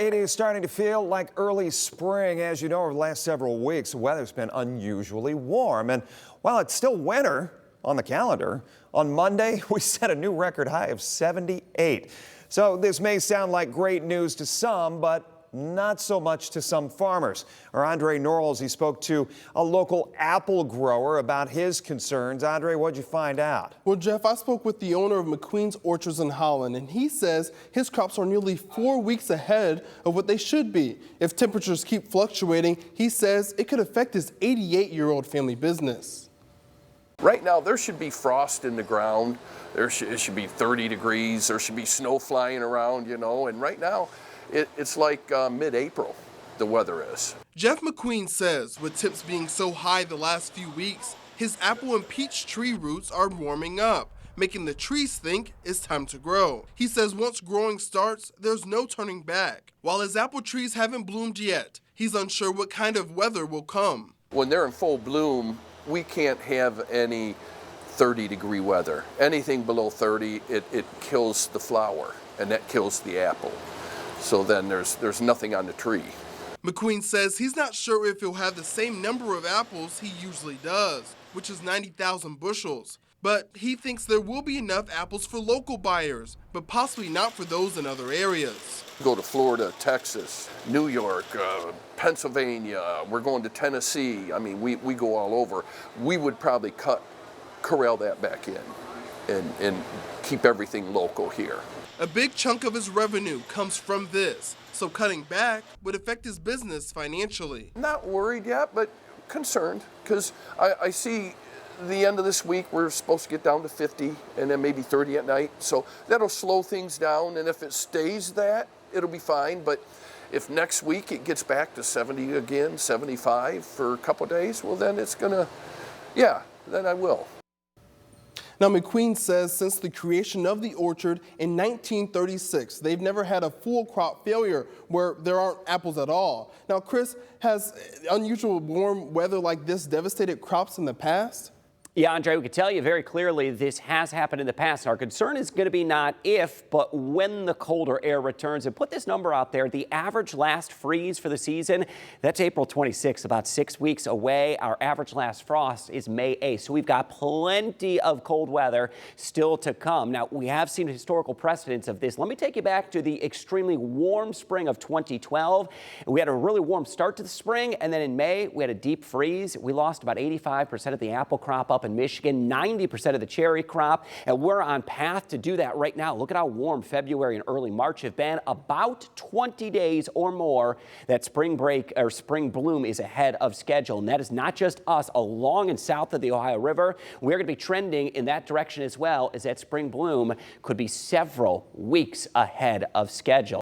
it is starting to feel like early spring. As you know, over the last several weeks, the weather's been unusually warm. And while it's still winter on the calendar, on Monday, we set a new record high of 78. So this may sound like great news to some, but not so much to some farmers. Our Andre Norrells, he spoke to a local apple grower about his concerns. Andre, what'd you find out? Well, Jeff, I spoke with the owner of MacQueen's Orchards in Holland, and he says his crops are nearly 4 weeks ahead of what they should be. If temperatures keep fluctuating, he says it could affect his 88-year-old family business. Right now, there should be frost in the ground. It should be 30 degrees. There should be snow flying around, you know, and right now, it's like mid-April, the weather is. Jeff MacQueen says with temps being so high the last few weeks, his apple and peach tree roots are warming up, making the trees think it's time to grow. He says once growing starts, there's no turning back. While his apple trees haven't bloomed yet, he's unsure what kind of weather will come. When they're in full bloom, we can't have any 30-degree weather. Anything below 30, it kills the flower, and that kills the apple. So then there's nothing on the tree. MacQueen says he's not sure if he'll have the same number of apples he usually does, which is 90,000 bushels. But he thinks there will be enough apples for local buyers, but possibly not for those in other areas. Go to Florida, Texas, New York, Pennsylvania, we're going to Tennessee. I mean, we go all over. We would probably corral that back in and keep everything local here. A big chunk of his revenue comes from this, so cutting back would affect his business financially. Not worried yet, but concerned, because I see the end of this week we're supposed to get down to 50 and then maybe 30 at night. So that'll slow things down, and if it stays that, it'll be fine. But if next week it gets back to 70 again, 75 for a couple days, well then it's gonna, yeah, then I will. Now, MacQueen says since the creation of the orchard in 1936, they've never had a full crop failure where there aren't apples at all. Now, Chris, has unusual warm weather like this devastated crops in the past? Yeah, Andre, we can tell you very clearly this has happened in the past. Our concern is going to be not if, but when the colder air returns. And put this number out there, the average last freeze for the season, that's April 26th, about 6 weeks away. Our average last frost is May 8th. So we've got plenty of cold weather still to come. Now, we have seen historical precedents of this. Let me take you back to the extremely warm spring of 2012. We had a really warm start to the spring, and then in May, we had a deep freeze. We lost about 85% of the apple crop up in Michigan, 90% of the cherry crop, and we're on path to do that right now. Look at how warm February and early March have been. About 20 days or more that spring break or spring bloom is ahead of schedule, and that is not just us along and south of the Ohio River. We're going to be trending in that direction as well, as that spring bloom could be several weeks ahead of schedule.